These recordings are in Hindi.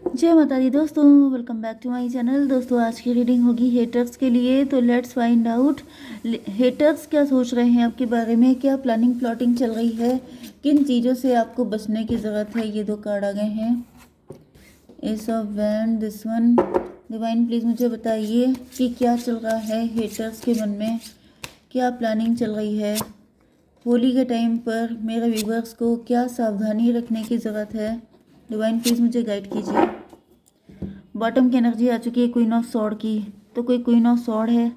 जय माता दी दोस्तों, welcome back to my channel. दोस्तों आज की रीडिंग होगी हेटर्स के लिए। तो लेट्स फाइंड आउट हेटर्स क्या सोच रहे हैं आपके बारे में, क्या प्लानिंग प्लॉटिंग चल रही है, किन चीज़ों से आपको बचने की ज़रूरत है। ये दो कार्ड आ गए हैं, S of wand, this one. Divine please मुझे बताइए कि क्या चल रहा है हेटर्स के मन में, क्या प्लानिंग चल रही है। होली के टाइम पर मेरे व्यूवर्स को क्या सावधानी रखने की ज़रूरत है। डिवाइन प्लीज़ मुझे गाइड कीजिए। बॉटम की एनर्जी आ चुकी है क्वीन ऑफ सॉर्ड की। तो कोई क्वीन ऑफ सॉर्ड है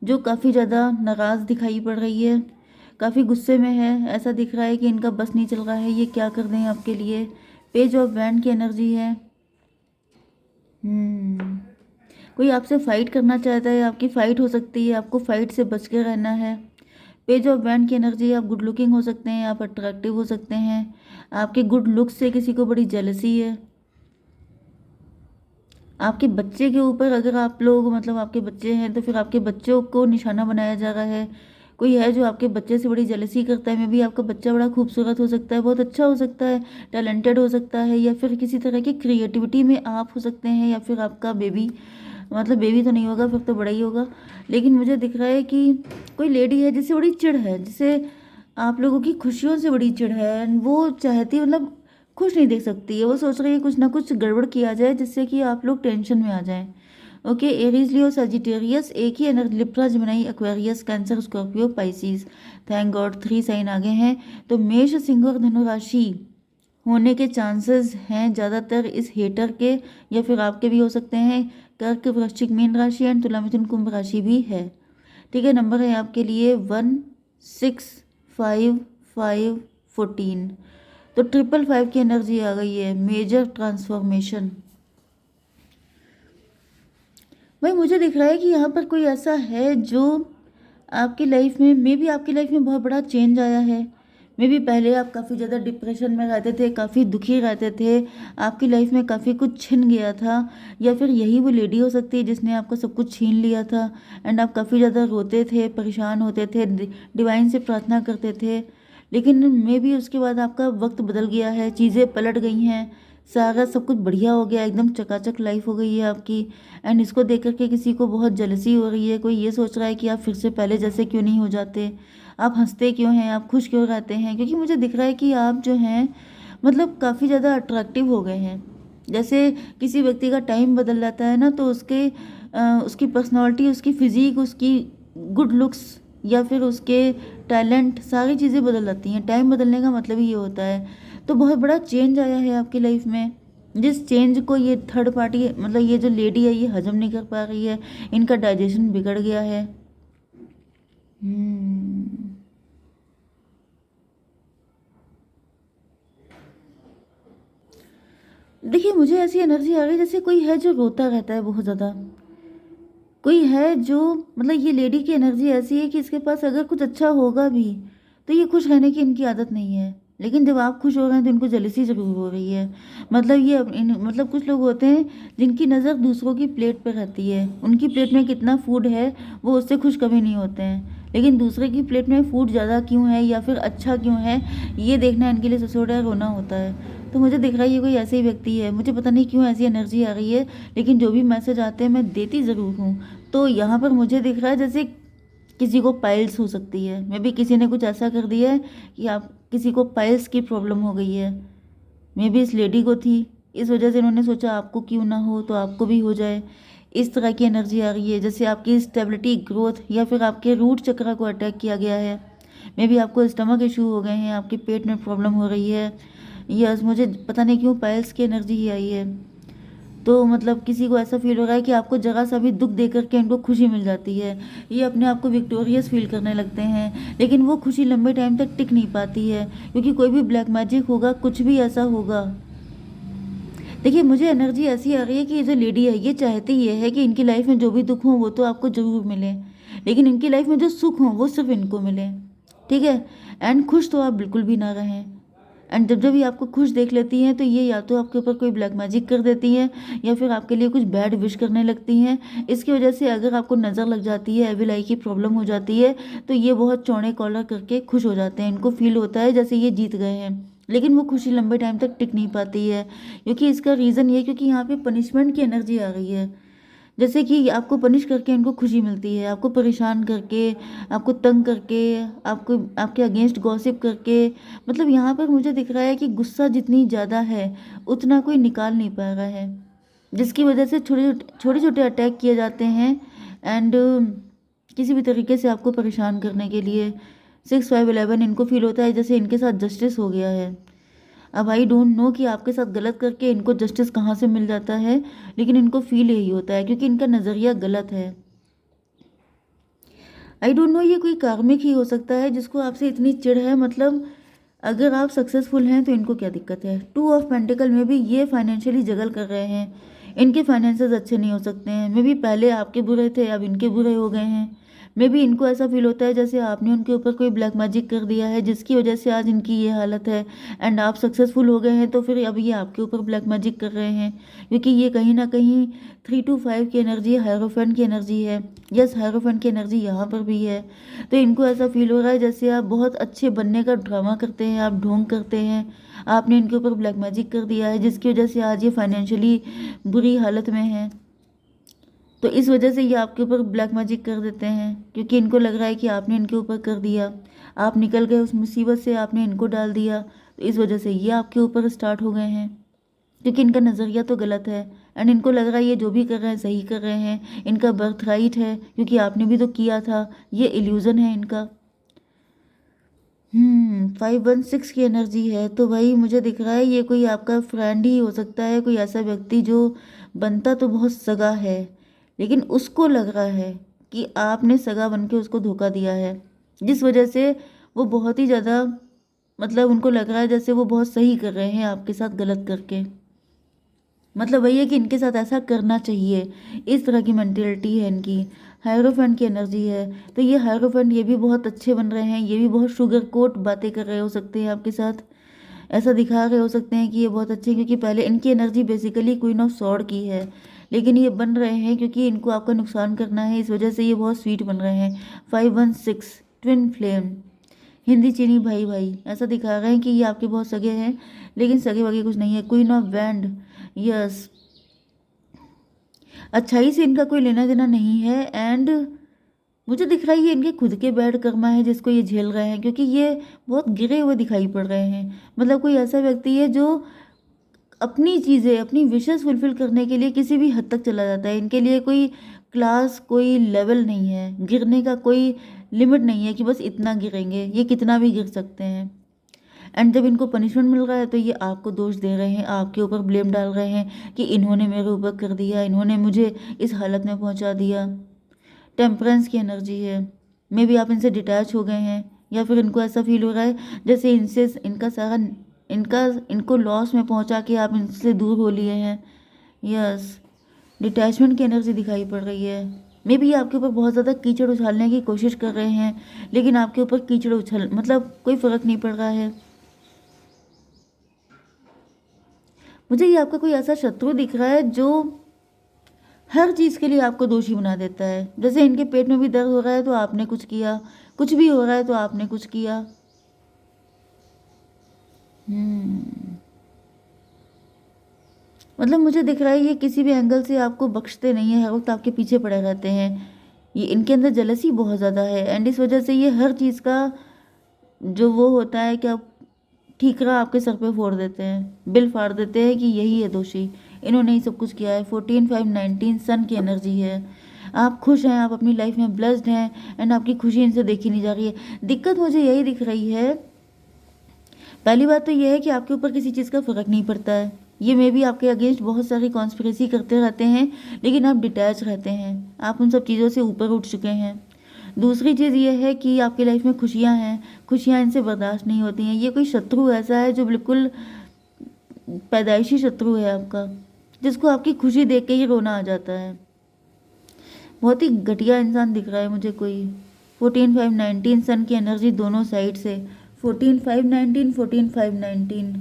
जो काफ़ी ज़्यादा नाराज़ दिखाई पड़ रही है, काफ़ी गुस्से में है। ऐसा दिख रहा है कि इनका बस नहीं चल रहा है, ये क्या कर दें आपके लिए। पेज ऑफ वैंड की एनर्जी है। कोई आपसे फाइट करना चाहता है, आपकी फाइट हो सकती है, आपको फाइट से बच के रहना है। पेज ऑफ वैंड की एनर्जी, आप गुड लुकिंग हो सकते हैं, आप अट्रैक्टिव हो सकते हैं, आपके गुड लुक से किसी को बड़ी जेलसी है। आपके बच्चे के ऊपर अगर आप लोग मतलब आपके बच्चे हैं तो फिर आपके बच्चों को निशाना बनाया जा रहा है। कोई है जो आपके बच्चे से बड़ी जेलसी करता है। मे बी आपका बच्चा बड़ा खूबसूरत हो सकता है, बहुत अच्छा हो सकता है, टैलेंटेड हो सकता है, या फिर किसी तरह की क्रिएटिविटी में आप हो सकते हैं, या फिर आपका बेबी, मतलब बेबी तो नहीं होगा, फिर तो बड़ा ही होगा। लेकिन मुझे दिख रहा है कि कोई लेडी है जिससे बड़ी चिढ़ है, जिसे आप लोगों की खुशियों से बड़ी चिढ़ है। And वो चाहती है, मतलब खुश नहीं देख सकती है, वो सोच रही है कुछ ना कुछ गड़बड़ किया जाए जिससे कि आप लोग टेंशन में आ जाएं। ओके, एरीज, लियो, सजिटेरियस, एक ही energy, Libra, Gemini, Aquarius, Cancer, Scorpio, Pisces. Thank God 3 sign आगे हैं। तो मेष, सिंह और धनु राशि होने के चांसेस हैं ज़्यादातर इस हेटर के, या फिर आपके भी हो सकते हैं। कर्क, वृश्चिक, मीन राशि एंड तुला, मिथुन, कुंभ राशि भी है। ठीक है, नंबर है आपके लिए 1, 6, 5, 5, 14। तो 555 की एनर्जी आ गई है, मेजर ट्रांसफॉर्मेशन। भाई मुझे दिख रहा है कि यहाँ पर कोई ऐसा है जो आपकी लाइफ में, मे बी आपकी लाइफ में बहुत बड़ा चेंज आया है। मे बी पहले आप काफ़ी ज़्यादा डिप्रेशन में रहते थे, काफ़ी दुखी रहते थे, आपकी लाइफ में काफ़ी कुछ छिन गया था, या फिर यही वो लेडी हो सकती है जिसने आपका सब कुछ छीन लिया था। एंड आप काफ़ी ज़्यादा रोते थे, परेशान होते थे, डिवाइन से प्रार्थना करते थे। लेकिन मे बी उसके बाद आपका वक्त बदल गया है, चीज़ें पलट गई हैं, सारा सब कुछ बढ़िया हो गया, एकदम चकाचक लाइफ हो गई है आपकी। एंड इसको देख करके किसी को बहुत जलसी हो रही है। कोई ये सोच रहा है कि आप फिर से पहले जैसे क्यों नहीं हो जाते, आप हंसते क्यों हैं, आप खुश क्यों रहते हैं। क्योंकि मुझे दिख रहा है कि आप जो हैं मतलब काफ़ी ज़्यादा अट्रैक्टिव हो गए हैं। जैसे किसी व्यक्ति का टाइम बदल जाता है ना, तो उसकी पर्सनालिटी, उसकी फिजिक, उसकी गुड लुक्स, या फिर उसके टैलेंट, सारी चीज़ें बदल जाती हैं। टाइम बदलने का मतलब ही ये होता है। तो बहुत बड़ा चेंज आया है आपकी लाइफ में, जिस चेंज को ये थर्ड पार्टी, मतलब ये जो लेडी है, ये हजम नहीं कर पा रही है, इनका डाइजेशन बिगड़ गया है। देखिए मुझे ऐसी एनर्जी आ रही है जैसे कोई है जो रोता रहता है बहुत ज़्यादा। कोई है जो, मतलब ये लेडी की एनर्जी ऐसी है कि इसके पास अगर कुछ अच्छा होगा भी तो ये खुश रहने की इनकी आदत नहीं है। लेकिन जब आप खुश हो रहे हैं तो इनको जेलसी जरूर हो रही है। मतलब मतलब कुछ लोग होते हैं जिनकी नज़र दूसरों की प्लेट पर रहती है, उनकी प्लेट में कितना फूड है वो उससे खुश कभी नहीं होते हैं। लेकिन दूसरे की प्लेट में फूड ज़्यादा क्यों है या फिर अच्छा क्यों है, ये देखना इनके लिए सबसे बड़ा रोना होता है। तो मुझे दिख रहा है ये कोई ऐसे ही व्यक्ति है। मुझे पता नहीं क्यों ऐसी एनर्जी आ रही है, लेकिन जो भी मैसेज आते हैं मैं देती ज़रूर हूँ। तो यहाँ पर मुझे दिख रहा है जैसे किसी को पाइल्स हो सकती है। मे बी किसी ने कुछ ऐसा कर दिया है कि आप किसी को पाइल्स की प्रॉब्लम हो गई है। मे बी इस लेडी को थी, इस वजह से इन्होंने सोचा आपको क्यों ना हो तो आपको भी हो जाए। इस तरह की एनर्जी आ रही है जैसे आपकी स्टेबिलिटी, ग्रोथ, या फिर आपके रूट चक्र को अटैक किया गया है। मे बी आपको स्टमक इशू हो गए हैं, आपके पेट में प्रॉब्लम हो रही है। यस, मुझे पता नहीं क्यों पाइल्स की एनर्जी ही आई है। तो मतलब किसी को ऐसा फील हो रहा है कि आपको जगह सा भी दुख दे करके इनको खुशी मिल जाती है। ये अपने आप को विक्टोरियस फील करने लगते हैं, लेकिन वो खुशी लंबे टाइम तक टिक नहीं पाती है, क्योंकि कोई भी ब्लैक मैजिक होगा, कुछ भी ऐसा होगा। देखिए मुझे एनर्जी ऐसी आ रही है कि ये जो लेडी है ये चाहती ये है कि इनकी लाइफ में जो भी दुख हो वो तो आपको ज़रूर मिले, लेकिन इनकी लाइफ में जो सुख हो वो सिर्फ इनको मिले। ठीक है, एंड खुश तो आप बिल्कुल भी ना रहें। एंड जब जब ये आपको खुश देख लेती हैं तो ये या तो आपके ऊपर कोई ब्लैक मैजिक कर देती हैं, या फिर आपके लिए कुछ बैड विश करने लगती हैं। इसकी वजह से अगर आपको नज़र लग जाती है, एविल आई की प्रॉब्लम हो जाती है, तो ये बहुत चौड़े कॉलर करके खुश हो जाते हैं। इनको फील होता है जैसे ये जीत गए हैं। लेकिन वो खुशी लंबे टाइम तक टिक नहीं पाती है, क्योंकि इसका रीज़न ये है क्योंकि यहाँ पे पनिशमेंट की एनर्जी आ गई है। जैसे कि आपको पनिश करके इनको खुशी मिलती है, आपको परेशान करके, आपको तंग करके, आपको आपके अगेंस्ट गॉसिप करके। मतलब यहाँ पर मुझे दिख रहा है कि गुस्सा जितनी ज़्यादा है, उतना कोई निकाल नहीं पा रहा है, जिसकी वजह से छोटे छोटे अटैक किए जाते हैं। एंड किसी भी तरीके से आपको परेशान करने के लिए 6 5 11 इनको फील होता है जैसे इनके साथ जस्टिस हो गया है। अब आई डोंट नो कि आपके साथ गलत करके इनको जस्टिस कहाँ से मिल जाता है, लेकिन इनको फील यही होता है क्योंकि इनका नज़रिया गलत है। आई डोंट नो, ये कोई कार्मिक ही हो सकता है जिसको आपसे इतनी चिढ़ है। मतलब अगर आप सक्सेसफुल हैं तो इनको क्या दिक्कत है। 2 ऑफ पेंटिकल में भी ये फाइनेंशियली जगल कर रहे हैं, इनके फाइनेंसेस अच्छे नहीं हो सकते हैं। मे बी पहले आपके बुरे थे, अब इनके बुरे हो गए हैं। मे बी इनको ऐसा फील होता है जैसे आपने उनके ऊपर कोई ब्लैक मैजिक कर दिया है, जिसकी वजह से आज इनकी ये हालत है। एंड आप सक्सेसफुल हो गए हैं तो फिर अब ये आपके ऊपर ब्लैक मैजिक कर रहे हैं, क्योंकि ये कहीं ना कहीं 3 to 5 की एनर्जी, हायरोफेंट की एनर्जी है। यस, हायरोफेंट की एनर्जी यहाँ पर भी है। तो इनको ऐसा फील हो रहा है जैसे आप बहुत अच्छे बनने का ड्रामा करते हैं, आप ढोंग करते हैं, आपने इनके ऊपर ब्लैक मैजिक कर दिया है, जिसकी वजह से आज ये फाइनेंशियली बुरी हालत में है। तो इस वजह से ये आपके ऊपर ब्लैक मैजिक कर देते हैं, क्योंकि इनको लग रहा है कि आपने इनके ऊपर कर दिया, आप निकल गए उस मुसीबत से, आपने इनको डाल दिया। तो इस वजह से ये आपके ऊपर स्टार्ट हो गए हैं, क्योंकि इनका नज़रिया तो गलत है। एंड इनको लग रहा है ये जो भी कर रहे हैं सही कर रहे हैं, इनका बर्थ राइट है, क्योंकि आपने भी तो किया था। ये इल्यूज़न है इनका। 5 1 6 की एनर्जी है। तो भाई मुझे दिख रहा है ये कोई आपका फ्रेंड ही हो सकता है, कोई ऐसा व्यक्ति जो बनता तो बहुत सगा है, लेकिन उसको लग रहा है कि आपने सगा बन के उसको धोखा दिया है, जिस वजह से वो बहुत ही ज़्यादा, मतलब उनको लग रहा है जैसे वो बहुत सही कर रहे हैं आपके साथ गलत करके। मतलब वही है कि इनके साथ ऐसा करना चाहिए, इस तरह की मेंटेलिटी है इनकी। हायरोफेंट की एनर्जी है, तो ये हायरोफेंट ये भी बहुत अच्छे बन रहे हैं, ये भी बहुत शुगर कोट बातें कर रहे हो सकते हैं आपके साथ, ऐसा दिखा रहे हो सकते हैं कि ये बहुत अच्छे हैं, क्योंकि पहले इनकी energy basically queen of sword की है, लेकिन ये बन रहे हैं क्योंकि इनको आपका नुकसान करना है, इस वजह से ये बहुत स्वीट बन रहे हैं। 5 1 6 ट्विन फ्लेम, हिंदी चीनी भाई भाई, ऐसा दिखा रहे हैं कि ये आपके बहुत सगे हैं, लेकिन सगे वगे कुछ नहीं है। क्वीन ऑफ वैंड, यस, अच्छाई से इनका कोई लेना देना नहीं है। एंड मुझे दिख रहा है ये इनके खुद के बैड कर्मा है जिसको ये झेल रहे हैं, क्योंकि ये बहुत गिरे हुए दिखाई पड़ रहे हैं। मतलब कोई ऐसा व्यक्ति है जो अपनी चीज़ें, अपनी विशेस फुलफिल करने के लिए किसी भी हद तक चला जाता है। इनके लिए कोई क्लास, कोई लेवल नहीं है, गिरने का कोई लिमिट नहीं है कि बस इतना गिरेंगे, ये कितना भी गिर सकते हैं। एंड जब इनको पनिशमेंट मिल रहा है तो ये आपको दोष दे रहे हैं, आपके ऊपर ब्लेम डाल रहे हैं कि इन्होंने मेरे ऊपर कर दिया, इन्होंने मुझे इस हालत में पहुंचा दिया। टेम्परेंस की एनर्जी है, मे बी आप इनसे डिटैच हो गए हैं, या फिर इनको ऐसा फील हो रहा है जैसे इनसे इनका सारा, इनका इनको लॉस में पहुंचा के आप इनसे दूर हो लिए हैं। यस, डिटैचमेंट की एनर्जी दिखाई पड़ रही है। मे बी आपके ऊपर बहुत ज़्यादा कीचड़ उछालने की कोशिश कर रहे हैं, लेकिन आपके ऊपर कीचड़ उछल मतलब कोई फ़र्क नहीं पड़ रहा है। मुझे ये आपका कोई ऐसा शत्रु दिख रहा है जो हर चीज़ के लिए आपको दोषी बना देता है। जैसे इनके पेट में भी दर्द हो रहा है तो आपने कुछ किया, कुछ भी हो रहा है तो आपने कुछ किया। हम्म मतलब मुझे दिख रहा है ये किसी भी एंगल से आपको बख्शते नहीं है, हर वक्त आपके पीछे पड़े रहते हैं। ये इनके अंदर जलसी बहुत ज़्यादा है, एंड इस वजह से ये हर चीज़ का जो वो होता है कि आप ठीकरा आपके सर पे फोड़ देते हैं, बिल फाड़ देते हैं कि यही है दोषी, इन्होंने ही सब कुछ किया है। 14 5 19 सन की एनर्जी है। आप खुश हैं, आप अपनी लाइफ में ब्लेस्ड हैं, एंड आपकी खुशी इनसे देखी नहीं जा रही है। दिक्कत मुझे यही दिख रही है, पहली बात तो यह है कि आपके ऊपर किसी चीज़ का फ़र्क नहीं पड़ता है। ये मे भी आपके अगेंस्ट बहुत सारी कॉन्स्पिरेसी करते रहते हैं, लेकिन आप डिटैच रहते हैं, आप उन सब चीज़ों से ऊपर उठ चुके हैं। दूसरी चीज़ ये है कि आपकी लाइफ में खुशियाँ हैं, खुशियाँ इनसे बर्दाश्त नहीं होती हैं। ये कोई शत्रु ऐसा है जो बिल्कुल पैदाइशी शत्रु है आपका, जिसको आपकी खुशी देख के ही रोना आ जाता है। बहुत ही घटिया इंसान दिख रहा है मुझे कोई। 14 5 19 सन की एनर्जी दोनों साइड से, 14 5 19 14 5 19।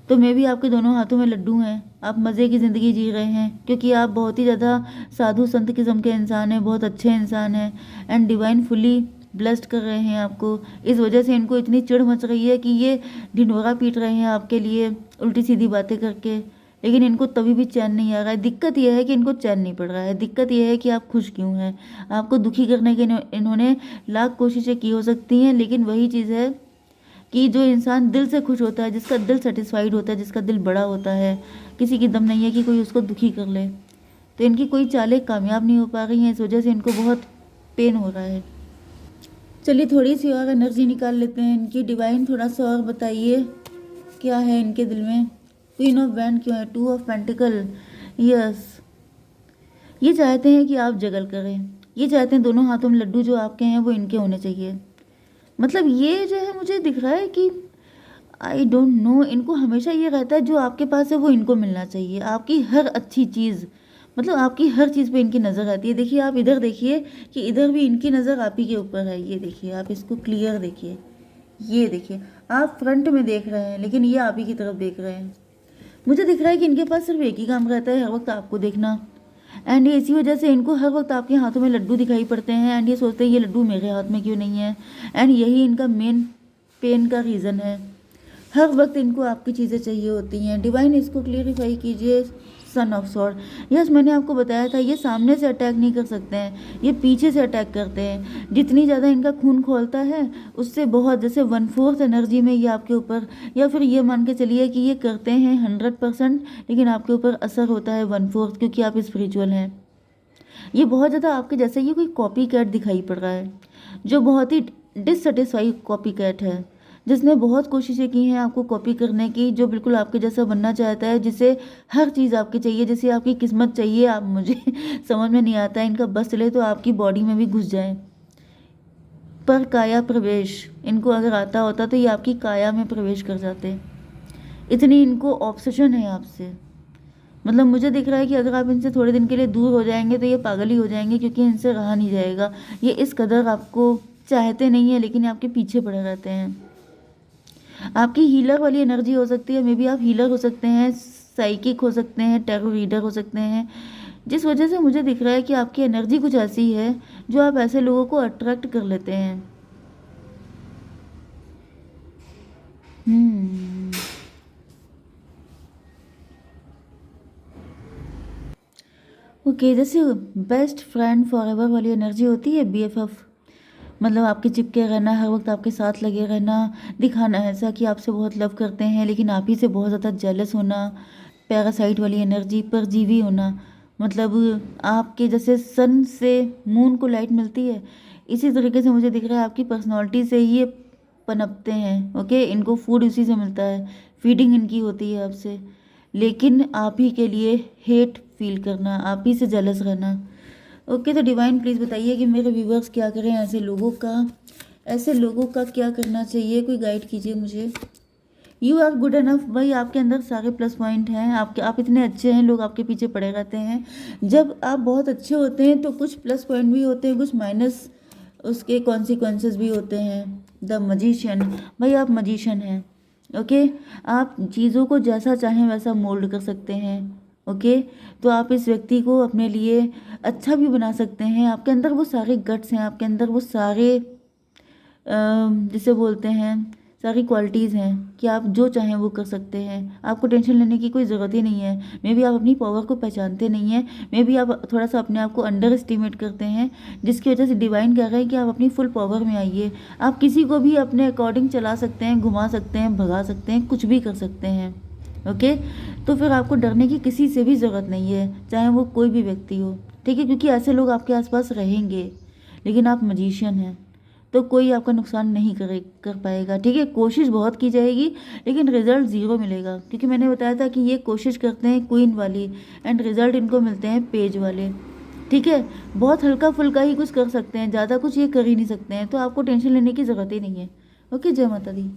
तो मे भी आपके दोनों हाथों में लड्डू हैं, आप मज़े की ज़िंदगी जी रहे हैं, क्योंकि आप बहुत ही ज़्यादा साधु संत किस्म के इंसान हैं, बहुत अच्छे इंसान हैं, एंड डिवाइन फुली ब्लेस्ड कर रहे हैं आपको। इस वजह से इनको इतनी चिढ़ मच रही है कि ये ढिंढोरा पीट रहे हैं आपके लिए उल्टी सीधी बातें करके, लेकिन इनको तभी भी चैन नहीं आ रहा है। दिक्कत यह है कि इनको चैन नहीं पड़ रहा है। दिक्कत यह है कि आप खुश क्यों हैं। आपको दुखी करने के इन्होंने लाख कोशिशें की हो सकती हैं, लेकिन वही चीज़ है कि जो इंसान दिल से खुश होता है, जिसका दिल सेटिस्फाइड होता है, जिसका दिल बड़ा होता है, किसी की दम नहीं है कि कोई उसको दुखी कर ले। तो इनकी कोई चालें कामयाब नहीं हो पा रही हैं, इस वजह से इनको बहुत पेन हो रहा है। चलिए थोड़ी सी और एनर्जी निकाल लेते हैं इनकी। डिवाइन थोड़ा सा और बताइए क्या है इनके दिल में। क्वीन ऑफ वैंड क्यों है? 2 ऑफ पेंटिकल। यस, ये चाहते हैं कि आप जगल करें। ये चाहते हैं दोनों हाथों में लड्डू जो आपके हैं वो इनके होने चाहिए। मतलब ये जो है मुझे दिख रहा है कि आई डोंट नो, इनको हमेशा ये रहता है जो आपके पास है वो इनको मिलना चाहिए। आपकी हर अच्छी चीज़, मतलब आपकी हर चीज़ पे इनकी नज़र आती है। देखिए आप इधर देखिए कि इधर भी इनकी नज़र आप ही के ऊपर है। ये देखिए, आप इसको क्लियर देखिए। ये देखिए, आप फ्रंट में देख रहे हैं लेकिन ये आप ही की तरफ देख रहे हैं। मुझे दिख रहा है कि इनके पास सिर्फ एक ही काम रहता है, हर वक्त आपको देखना। एंड ये इसी वजह से इनको हर वक्त आपके हाथों में लड्डू दिखाई पड़ते हैं, एंड ये सोचते हैं ये लड्डू मेरे हाथ में क्यों नहीं है। एंड यही इनका मेन पेन का रीज़न है। हर वक्त इनको आपकी चीज़ें चाहिए होती हैं। डिवाइन इसको क्लियरिफाई कीजिए। सन ऑफ सॉर्ड, यस मैंने आपको बताया था ये सामने से अटैक नहीं कर सकते हैं, ये पीछे से अटैक करते हैं। जितनी ज़्यादा इनका खून खोलता है उससे बहुत, जैसे 1/4 एनर्जी में ये आपके ऊपर, या फिर ये मान के चलिए कि ये करते हैं 100%, लेकिन आपके ऊपर असर होता है 1/4, क्योंकि आप स्पिरिचुअल हैं। ये बहुत ज़्यादा आपके जैसे ये कोई कॉपी कैट दिखाई पड़ रहा है, जो बहुत ही डिससेटिस्फाई कॉपी कैट है, जिसने बहुत कोशिशें की हैं आपको कॉपी करने की, जो बिल्कुल आपके जैसा बनना चाहता है, जिसे हर चीज़ आपकी चाहिए, जैसे आपकी किस्मत चाहिए। आप मुझे समझ में नहीं आता है, इनका बस चले तो आपकी बॉडी में भी घुस जाए। पर काया प्रवेश इनको अगर आता होता तो ये आपकी काया में प्रवेश कर जाते। इतनी इनको ऑब्सेशन है आपसे। मतलब मुझे दिख रहा है कि अगर आप इनसे थोड़े दिन के लिए दूर हो जाएंगे तो ये पागल ही हो जाएंगे, क्योंकि इनसे रहा नहीं जाएगा। ये इस कदर आपको चाहते नहीं है, लेकिन आपके पीछे पड़े रहते हैं। आपकी हीलर वाली एनर्जी हो सकती है, मे बी आप हीलर हो सकते हैं, साइकिक हो सकते हैं, टैरो रीडर हो सकते हैं, जिस वजह से मुझे दिख रहा है कि आपकी एनर्जी कुछ ऐसी है जो आप ऐसे लोगों को अट्रैक्ट कर लेते हैं। ओके, जैसे बेस्ट फ्रेंड फॉरएवर वाली एनर्जी होती है, BFF, मतलब आपके चिपके रहना, हर वक्त आपके साथ लगे रहना, दिखाना ऐसा कि आपसे बहुत लव करते हैं लेकिन आप ही से बहुत ज़्यादा जेलस होना। पैरासाइट वाली एनर्जी, परजीवी होना, मतलब आपके जैसे सन से मून को लाइट मिलती है, इसी तरीके से मुझे दिख रहा है आपकी पर्सनैलिटी से ही ये पनपते हैं। ओके, इनको फूड इसी से मिलता है, फीडिंग इनकी होती है आपसे, लेकिन आप ही के लिए हेट फील करना, आप ही से जेलस रहना। ओके, तो डिवाइन प्लीज़ बताइए कि मेरे व्यूवर्स क्या करें, ऐसे लोगों का क्या करना चाहिए, कोई गाइड कीजिए मुझे। यू आर गुड इनफ, भाई आपके अंदर सारे प्लस पॉइंट हैं, आप इतने अच्छे हैं, लोग आपके पीछे पड़े रहते हैं। जब आप बहुत अच्छे होते हैं तो कुछ प्लस पॉइंट भी होते हैं, कुछ माइनस उसके कॉन्सिक्वेंसेस भी होते हैं। द मजिशियन, भाई आप मजिशियन हैं। ओके, आप चीज़ों को जैसा चाहें वैसा मोल्ड कर सकते हैं। ओके, तो आप इस व्यक्ति को अपने लिए अच्छा भी बना सकते हैं। आपके अंदर वो सारे गट्स हैं, आपके अंदर वो सारे जिसे बोलते हैं सारी क्वालिटीज़ हैं कि आप जो चाहें वो कर सकते हैं। आपको टेंशन लेने की कोई ज़रूरत ही नहीं है। मे बी आप अपनी पावर को पहचानते नहीं हैं, मे बी आप थोड़ा सा अपने आप को अंडर एस्टिमेट करते हैं, जिसकी वजह से डिवाइन कह रहे हैं कि आप अपनी फुल पावर में आइए। आप किसी को भी अपने अकॉर्डिंग चला सकते हैं, घुमा सकते हैं, भगा सकते हैं, कुछ भी कर सकते हैं। ओके, तो फिर आपको डरने की किसी से भी ज़रूरत नहीं है, चाहे वो कोई भी व्यक्ति हो। ठीक है, क्योंकि ऐसे लोग आपके आसपास रहेंगे, लेकिन आप मजिशियन हैं तो कोई आपका नुकसान नहीं कर पाएगा। ठीक है, कोशिश बहुत की जाएगी लेकिन रिजल्ट ज़ीरो मिलेगा, क्योंकि मैंने बताया था कि ये कोशिश करते हैं क्वीन वाली एंड रिजल्ट इनको मिलते हैं पेज वाले। ठीक है, बहुत हल्का फुल्का ही कुछ कर सकते हैं, ज़्यादा कुछ ये कर ही नहीं सकते हैं, तो आपको टेंशन लेने की ज़रूरत ही नहीं है। ओके, जय माता दी।